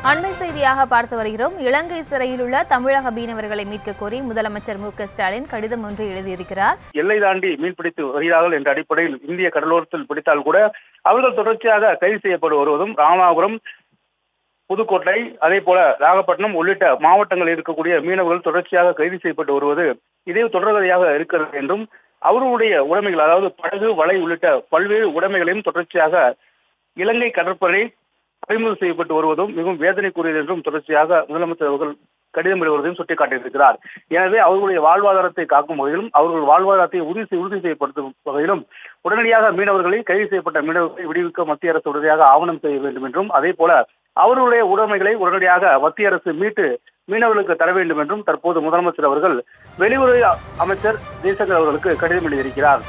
அண்மை செய்தியாக பார்த்து வருகிறோம். இலங்கை சிறையில் உள்ள தமிழக மீனவர்களை மீட்க கோரி முதலமைச்சர் மு.க.ஸ்டாலின் கடிதம் ஒன்று எழுதியிருக்கிறார். எல்லை தாண்டி மீன்பிடித்து வருகிறார்கள் என்ற அடிப்படையில் இந்திய கடலோரத்தில் பிடித்தால் கூட அவர்கள் தொடர்ச்சியாக கைது செய்யப்பட்டு வருவதும், ராமநாதபுரம், புதுக்கோட்டை, அதே போல நாகப்பட்டினம் உள்ளிட்ட மாவட்டங்களில் இருக்கக்கூடிய மீனவர்கள் தொடர்ச்சியாக கைது செய்யப்பட்டு வருவது இதே தொடர்கதையாக இருக்கிறது என்றும், அவர்களுடைய உடைமைகள், அதாவது படகு, வலை உள்ளிட்ட பல்வேறு உடைமைகளையும் தொடர்ச்சியாக இலங்கை கடற்படை பறிமுதல் செய்யப்பட்டு வருவதும் மிகவும் வேதனைக்குரியது என்றும் தொடர்ச்சியாக முதலமைச்சர் அவர்கள் கடிதம் எழுதுவதையும் சுட்டிக்காட்டியிருக்கிறார். எனவே அவர்களுடைய வாழ்வாதாரத்தை காக்கும் வகையிலும், அவர்கள் வாழ்வாதாரத்தை உறுதி செய்யப்படுத்தும் வகையிலும் உடனடியாக மீனவர்களை, கைது செய்யப்பட்ட மீனவர்களை விடுவிக்க மத்திய அரசு உடனடியாக ஆவணம் செய்ய வேண்டும் என்றும், அதே போல அவர்களுடைய உடைமைகளை உடனடியாக மத்திய அரசு மீட்டு மீனவர்களுக்கு தர வேண்டும் என்றும் தற்போது முதலமைச்சர் அவர்கள் வெளியுறவு அமைச்சர் ஜெய்சங்கர் அவர்களுக்கு கடிதம் எழுதியிருக்கிறார்.